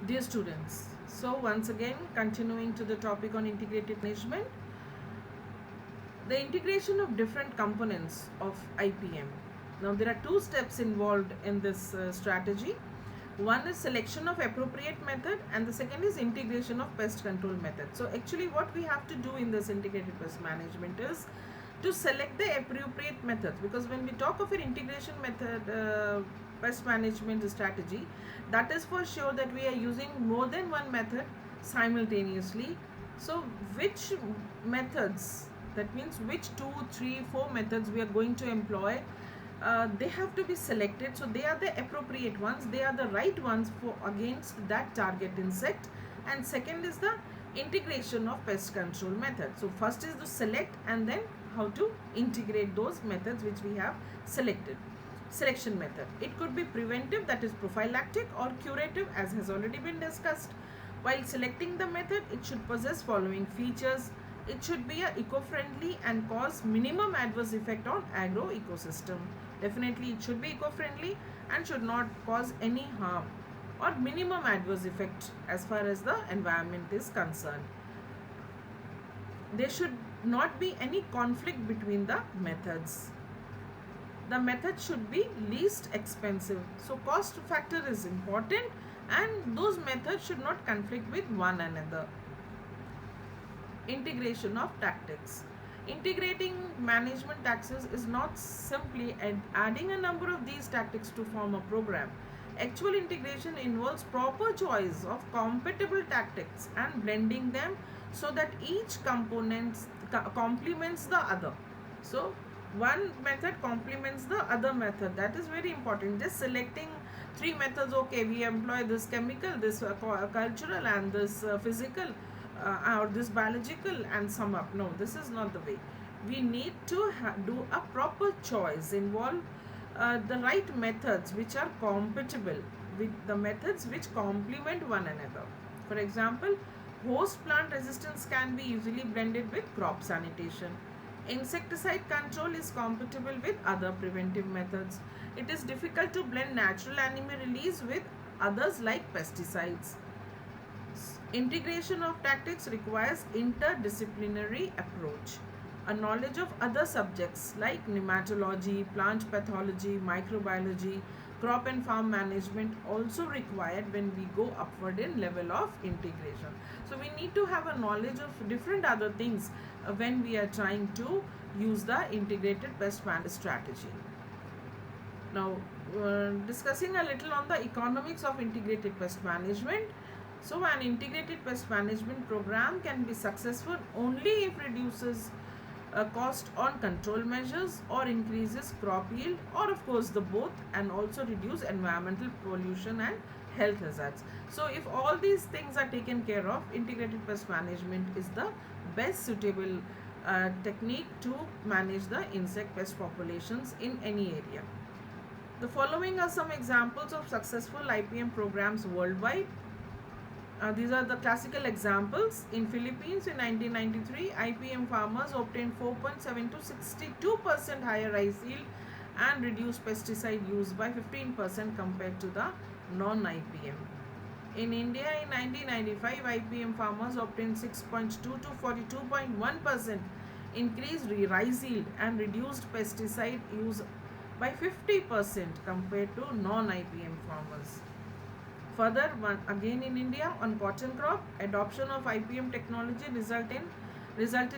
Dear students, so once again continuing to the topic on integrated management, the integration of different components of IPM. Now there are two steps involved in this strategy. One is selection of appropriate method and the second is integration of pest control method. So actually what we have to do in this integrated pest management is to select the appropriate methods, because when we talk of an integration method pest management strategy, that is for sure that we are using more than one method simultaneously. So which methods, that means which 2, 3, 4 methods we are going to employ, they have to be selected, so they are the appropriate ones, they are the right ones for against that target insect. And second is the integration of pest control method. So first is to select and then how to integrate those methods which we have selected. Selection method, it could be preventive, that is prophylactic, or curative, as has already been discussed. While selecting the method, it should possess following features. It should be eco-friendly and cause minimum adverse effect on agro ecosystem. Definitely it should be eco-friendly and should not cause any harm or minimum adverse effect as far as the environment is concerned. There should not be any conflict between the methods. The method should be least expensive. So cost factor is important and those methods should not conflict with one another. Integration of tactics. Integrating management tactics is not simply adding a number of these tactics to form a program. Actual integration involves proper choice of compatible tactics and blending them so that each component complements the other. So one method complements the other method. That is very important. Just selecting three methods, okay, we employ this chemical, this cultural, and this physical, or this biological, and sum up. No, this is not the way. We need to do a proper choice, involve the right methods which are compatible with the methods which complement one another. For example, host plant resistance can be easily blended with crop sanitation. Insecticide control is compatible with other preventive methods. It is difficult to blend natural animal release with others like pesticides. Integration of tactics requires interdisciplinary approach. A knowledge of other subjects like nematology, plant pathology, microbiology, crop and farm management also required when we go upward in level of integration. So we need to have a knowledge of different other things when we are trying to use the integrated pest management strategy. Now, discussing a little on the economics of integrated pest management. So, an integrated pest management program can be successful only if it reduces cost on control measures or increases crop yield, or of course the both, and also reduce environmental pollution and health hazards. So if all these things are taken care of, integrated pest management is the best suitable technique to manage the insect pest populations in any area. The following are some examples of successful IPM programs worldwide. These are the classical examples. In Philippines in 1993, IPM farmers obtained 4.7 to 62% higher rice yield and reduced pesticide use by 15% compared to the non-IPM. In India in 1995, IPM farmers obtained 6.2 to 42.1% increased rice yield and reduced pesticide use by 50% compared to non-IPM farmers. Further, again in India, on cotton crop, adoption of IPM technology resulted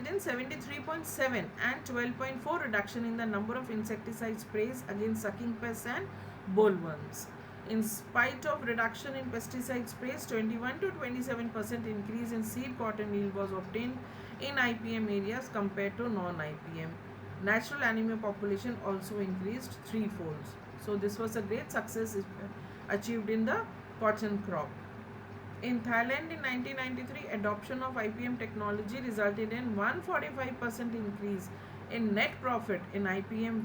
in 73.7 and 12.4 reduction in the number of insecticide sprays against sucking pests and bollworms. In spite of reduction in pesticide sprays, 21 to 27% increase in seed cotton yield was obtained in IPM areas compared to non-IPM. Natural animal population also increased threefold. So this was a great success achieved in the cotton crop. In Thailand in 1993, adoption of IPM technology resulted in 145% increase in net profit in IPM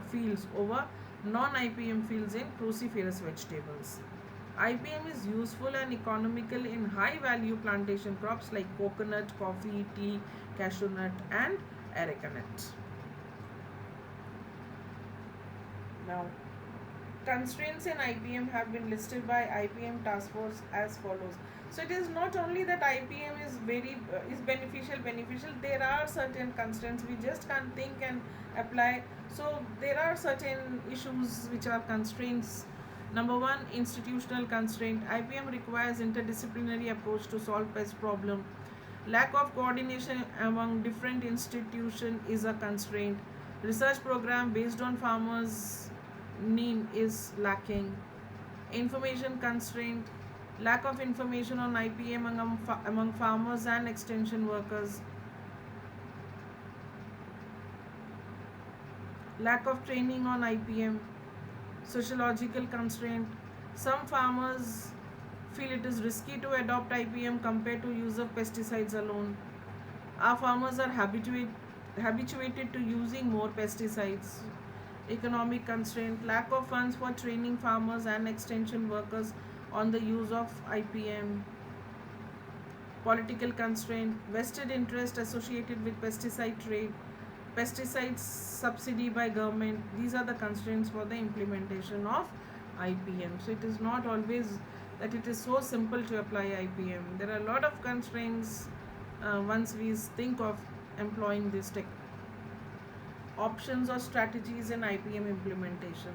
fields over non-IPM fields in cruciferous vegetables. IPM is useful and economical in high value plantation crops like coconut, coffee, tea, cashew nut and areca nut. Now, constraints in IPM have been listed by IPM task force as follows. So it is not only that IPM is is beneficial. There are certain constraints we just can't think and apply. So there are certain issues which are constraints. Number one, institutional constraint. IPM requires interdisciplinary approach to solve pest problem. Lack of coordination among different institutions is a constraint. Research program based on farmers' need is lacking. Information constraint. Lack of information on IPM among farmers and extension workers. Lack of training on IPM. Sociological constraint. Some farmers feel it is risky to adopt IPM compared to use of pesticides alone. Our farmers are habituated to using more pesticides. Economic constraint. Lack of funds for training farmers and extension workers on the use of IPM. Political constraint. Vested interest associated with pesticide trade. Pesticides subsidy by government. These are the constraints for the implementation of IPM. So it is not always that it is so simple to apply IPM. There are a lot of constraints once we think of employing this tech. Options or strategies in IPM implementation.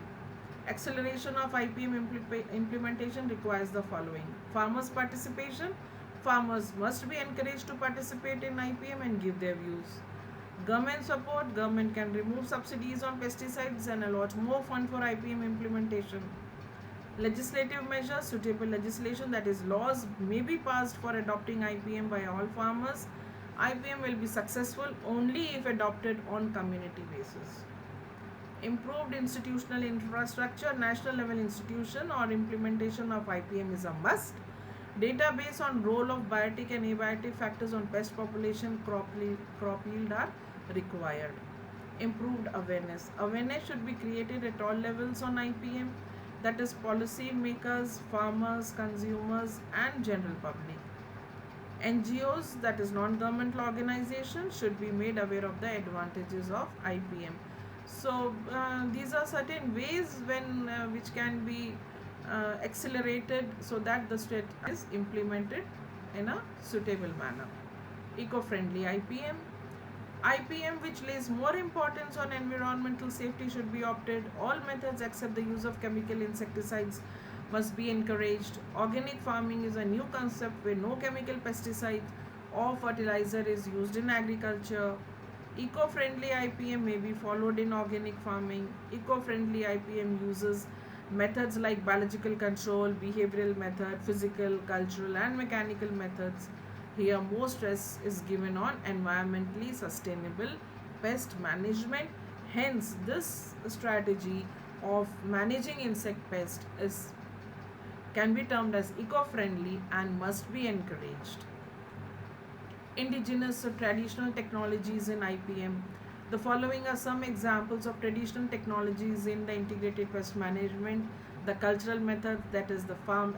Acceleration of IPM implementation requires the following: farmers' participation. Farmers must be encouraged to participate in IPM and give their views. Government support. Government can remove subsidies on pesticides and allot more fund for IPM implementation. Legislative measures. Suitable legislation, that is laws, may be passed for adopting IPM by all farmers. IPM will be successful only if adopted on community basis. Improved institutional infrastructure. National level institution or implementation of IPM is a must. Database on role of biotic and abiotic factors on pest population, crop yield are required. Improved awareness. Awareness should be created at all levels on IPM, that is policy makers, farmers, consumers and general public. NGOs, that is non-governmental organizations, should be made aware of the advantages of IPM. So these are certain ways which can be accelerated so that the state is implemented in a suitable manner. Eco-friendly IPM. IPM which lays more importance on environmental safety should be opted. All methods except the use of chemical insecticides must be encouraged. Organic farming is a new concept where no chemical pesticide or fertilizer is used in agriculture. Eco-friendly IPM may be followed in organic farming. Eco-friendly IPM uses methods like biological control, behavioral method, physical, cultural and mechanical methods. Here more stress is given on environmentally sustainable pest management. Hence this strategy of managing insect pest can be termed as eco-friendly and must be encouraged. Indigenous or traditional technologies in IPM. The following are some examples of traditional technologies in the integrated pest management. The cultural methods, that is the farm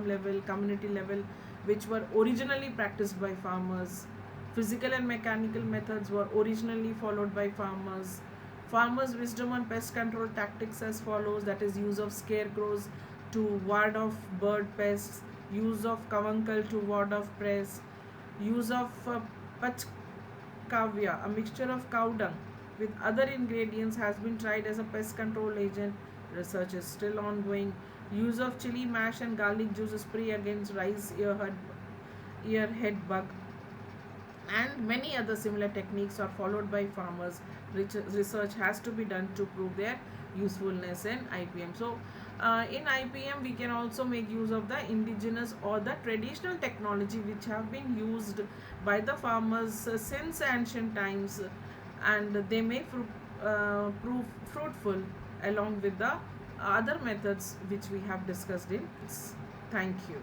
level, community level, which were originally practiced by farmers. Physical and mechanical methods were originally followed by farmers. Farmers' wisdom on pest control tactics as follows, that is use of scarecrows to ward off bird pests, use of carbuncle to ward off pests, use of pachkavya, a mixture of cow dung with other ingredients, has been tried as a pest control agent. Research is still ongoing. Use of chili mash and garlic juice spray against rice earhead bug and many other similar techniques are followed by farmers. Research has to be done to prove their usefulness in IPM. So in IPM we can also make use of the indigenous or the traditional technology which have been used by the farmers since ancient times, and they may prove fruitful along with the other methods which we have discussed in. Thank you.